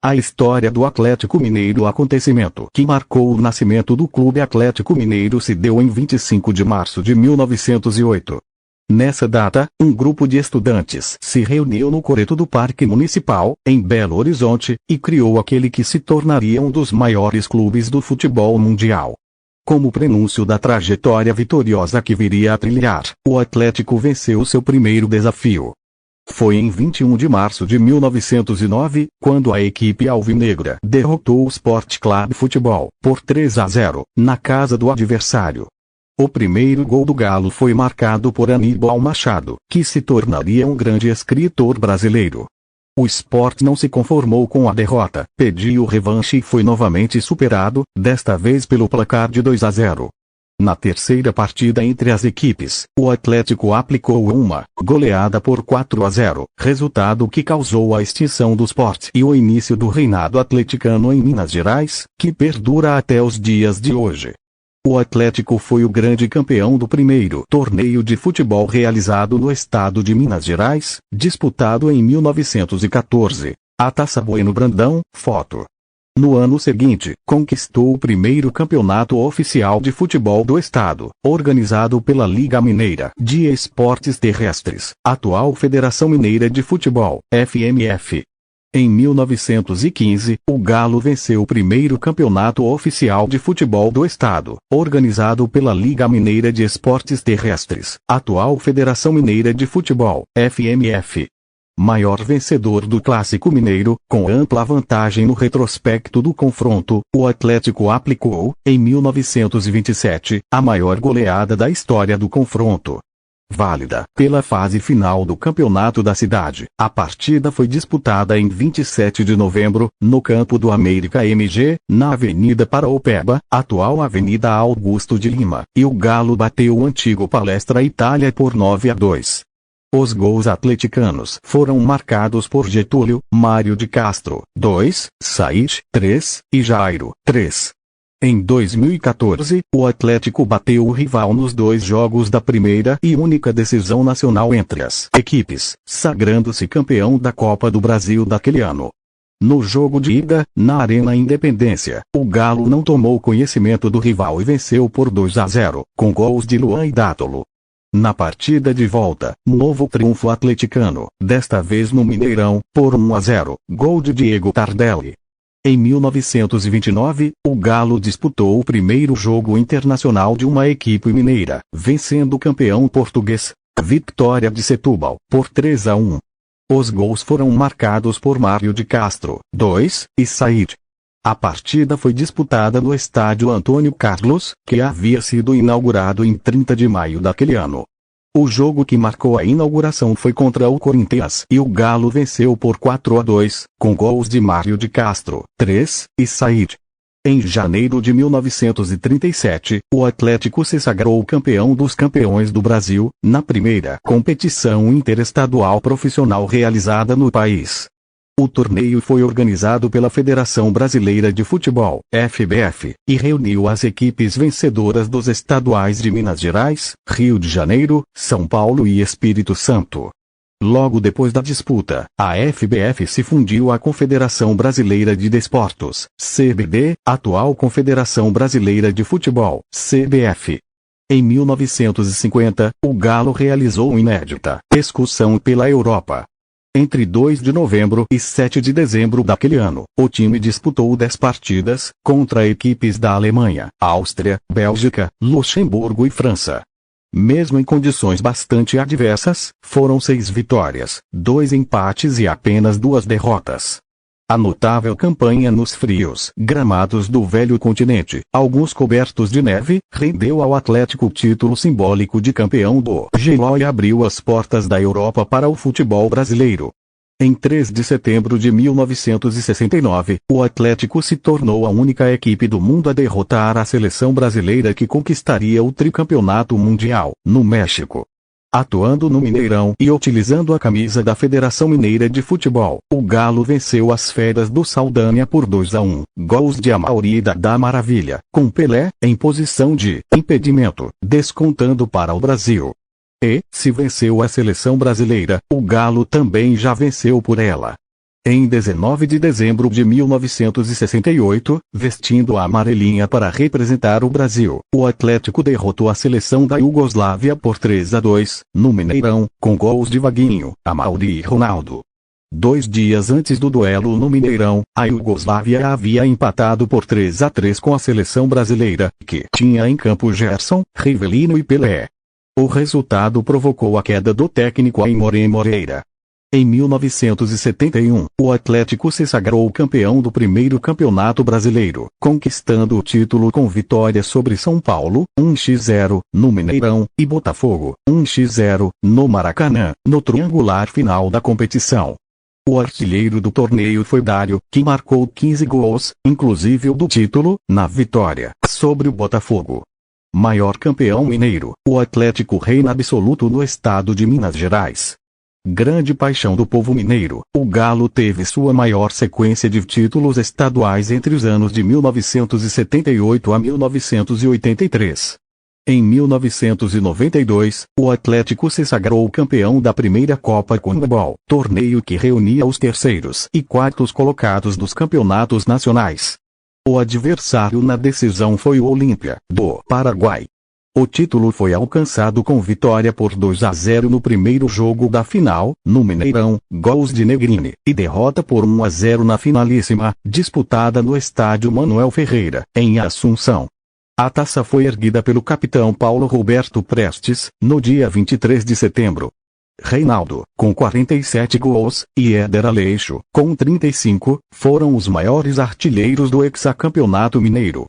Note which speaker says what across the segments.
Speaker 1: A história do Atlético Mineiro. O acontecimento que marcou o nascimento do Clube Atlético Mineiro se deu em 25 de março de 1908. Nessa data, um grupo de estudantes se reuniu no coreto do Parque Municipal, em Belo Horizonte, e criou aquele que se tornaria um dos maiores clubes do futebol mundial. Como prenúncio da trajetória vitoriosa que viria a trilhar, o Atlético venceu seu primeiro desafio. Foi em 21 de março de 1909, quando a equipe alvinegra derrotou o Sport Club Futebol, por 3-0, na casa do adversário. O primeiro gol do Galo foi marcado por Aníbal Machado, que se tornaria um grande escritor brasileiro. O Sport não se conformou com a derrota, pediu revanche e foi novamente superado, desta vez pelo placar de 2-0. Na terceira partida entre as equipes, o Atlético aplicou uma goleada por 4-0, resultado que causou a extinção do Sport e o início do reinado atleticano em Minas Gerais, que perdura até os dias de hoje. O Atlético foi o grande campeão do primeiro torneio de futebol realizado no estado de Minas Gerais, disputado em 1914, a Taça Bueno Brandão, foto. No ano seguinte, conquistou o primeiro campeonato oficial de futebol do estado, organizado pela Liga Mineira de Esportes Terrestres, atual Federação Mineira de Futebol, FMF. Em 1915, o Galo venceu o primeiro campeonato oficial de futebol do estado, organizado pela Liga Mineira de Esportes Terrestres, atual Federação Mineira de Futebol, FMF. Maior vencedor do Clássico Mineiro, com ampla vantagem no retrospecto do confronto, o Atlético aplicou, em 1927, a maior goleada da história do confronto. Válida pela fase final do Campeonato da Cidade, a partida foi disputada em 27 de novembro, no campo do América MG, na Avenida Paraopeba, atual Avenida Augusto de Lima, e o Galo bateu o antigo Palestra Itália por 9-2. Os gols atleticanos foram marcados por Getúlio, Mário de Castro, 2, Said, 3, e Jairo, 3. Em 2014, o Atlético bateu o rival nos dois jogos da primeira e única decisão nacional entre as equipes, sagrando-se campeão da Copa do Brasil daquele ano. No jogo de ida, na Arena Independência, o Galo não tomou conhecimento do rival e venceu por 2-0, com gols de Luan e Dátolo. Na partida de volta, novo triunfo atleticano, desta vez no Mineirão, por 1-0, gol de Diego Tardelli. Em 1929, o Galo disputou o primeiro jogo internacional de uma equipe mineira, vencendo o campeão português, Vitória de Setúbal, por 3-1. Os gols foram marcados por Mário de Castro, 2, e Said. A partida foi disputada no estádio Antônio Carlos, que havia sido inaugurado em 30 de maio daquele ano. O jogo que marcou a inauguração foi contra o Corinthians e o Galo venceu por 4-2, com gols de Mário de Castro, 3, e Said. Em janeiro de 1937, o Atlético se sagrou campeão dos campeões do Brasil, na primeira competição interestadual profissional realizada no país. O torneio foi organizado pela Federação Brasileira de Futebol, FBF, e reuniu as equipes vencedoras dos estaduais de Minas Gerais, Rio de Janeiro, São Paulo e Espírito Santo. Logo depois da disputa, a FBF se fundiu à Confederação Brasileira de Desportos, CBD, atual Confederação Brasileira de Futebol, CBF. Em 1950, o Galo realizou uma inédita excursão pela Europa. Entre 2 de novembro e 7 de dezembro daquele ano, o time disputou 10 partidas, contra equipes da Alemanha, Áustria, Bélgica, Luxemburgo e França. Mesmo em condições bastante adversas, foram 6 vitórias, 2 empates e apenas 2 derrotas. A notável campanha nos frios gramados do velho continente, alguns cobertos de neve, rendeu ao Atlético o título simbólico de campeão do GO e abriu as portas da Europa para o futebol brasileiro. Em 3 de setembro de 1969, o Atlético se tornou a única equipe do mundo a derrotar a seleção brasileira que conquistaria o tricampeonato mundial, no México. Atuando no Mineirão e utilizando a camisa da Federação Mineira de Futebol, o Galo venceu as Feras do Saldanha por 2-1, gols de Amauri e da Maravilha, com Pelé, em posição de impedimento, descontando para o Brasil. E, se venceu a seleção brasileira, o Galo também já venceu por ela. Em 19 de dezembro de 1968, vestindo a amarelinha para representar o Brasil, o Atlético derrotou a seleção da Iugoslávia por 3-2, no Mineirão, com gols de Vaguinho, Amauri e Ronaldo. 2 dias antes do duelo no Mineirão, a Iugoslávia havia empatado por 3-3 com a seleção brasileira, que tinha em campo Gerson, Rivelino e Pelé. O resultado provocou a queda do técnico Aimoré Moreira. Em 1971, o Atlético se sagrou campeão do primeiro campeonato brasileiro, conquistando o título com vitória sobre São Paulo, 1-0, no Mineirão, e Botafogo, 1-0, no Maracanã, no triangular final da competição. O artilheiro do torneio foi Dário, que marcou 15 gols, inclusive o do título, na vitória sobre o Botafogo. Maior campeão mineiro, o Atlético reina absoluto no estado de Minas Gerais. Grande paixão do povo mineiro, o Galo teve sua maior sequência de títulos estaduais entre os anos de 1978 a 1983. Em 1992, o Atlético se sagrou campeão da primeira Copa Conmebol, torneio que reunia os terceiros e quartos colocados dos campeonatos nacionais. O adversário na decisão foi o Olímpia, do Paraguai. O título foi alcançado com vitória por 2-0 no primeiro jogo da final, no Mineirão, gols de Negrini, e derrota por 1-0 na finalíssima, disputada no estádio Manuel Ferreira, em Assunção. A taça foi erguida pelo capitão Paulo Roberto Prestes, no dia 23 de setembro. Reinaldo, com 47 gols, e Éder Aleixo, com 35, foram os maiores artilheiros do hexacampeonato mineiro.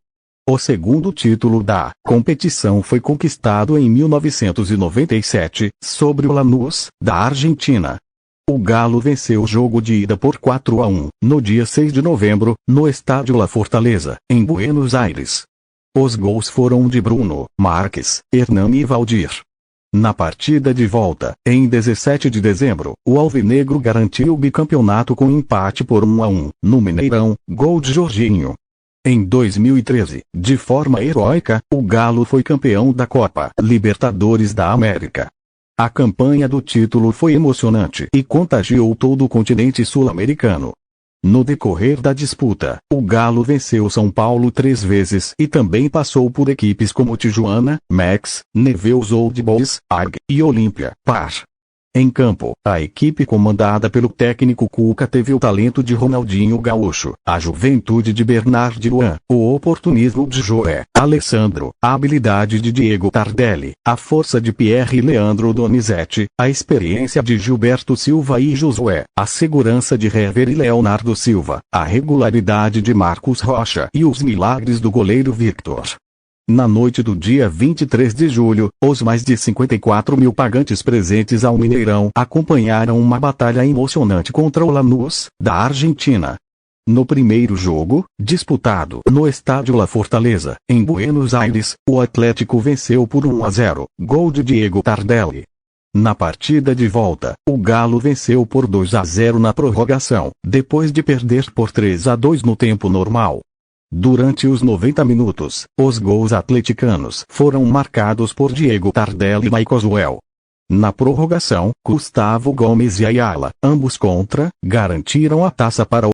Speaker 1: O segundo título da competição foi conquistado em 1997, sobre o Lanús, da Argentina. O Galo venceu o jogo de ida por 4-1, no dia 6 de novembro, no estádio La Fortaleza, em Buenos Aires. Os gols foram de Bruno, Marques, Hernani e Valdir. Na partida de volta, em 17 de dezembro, o Alvinegro garantiu o bicampeonato com empate por 1-1, no Mineirão, gol de Jorginho. Em 2013, de forma heróica, o Galo foi campeão da Copa Libertadores da América. A campanha do título foi emocionante e contagiou todo o continente sul-americano. No decorrer da disputa, o Galo venceu São Paulo 3 vezes e também passou por equipes como Tijuana, Max, Newell's Old Boys, AG e Olímpia, Par. Em campo, a equipe comandada pelo técnico Cuca teve o talento de Ronaldinho Gaúcho, a juventude de Bernard Luan, o oportunismo de Joé Alessandro, a habilidade de Diego Tardelli, a força de Pierre e Leandro Donizete, a experiência de Gilberto Silva e Josué, a segurança de Hever e Leonardo Silva, a regularidade de Marcos Rocha e os milagres do goleiro Victor. Na noite do dia 23 de julho, os mais de 54 mil pagantes presentes ao Mineirão acompanharam uma batalha emocionante contra o Lanús, da Argentina. No primeiro jogo, disputado no estádio La Fortaleza, em Buenos Aires, o Atlético venceu por 1-0, gol de Diego Tardelli. Na partida de volta, o Galo venceu por 2-0 na prorrogação, depois de perder por 3-2 no tempo normal. Durante os 90 minutos, os gols atleticanos foram marcados por Diego Tardelli e Maicoswell. Na prorrogação, Gustavo Gomes e Ayala, ambos contra, garantiram a taça para o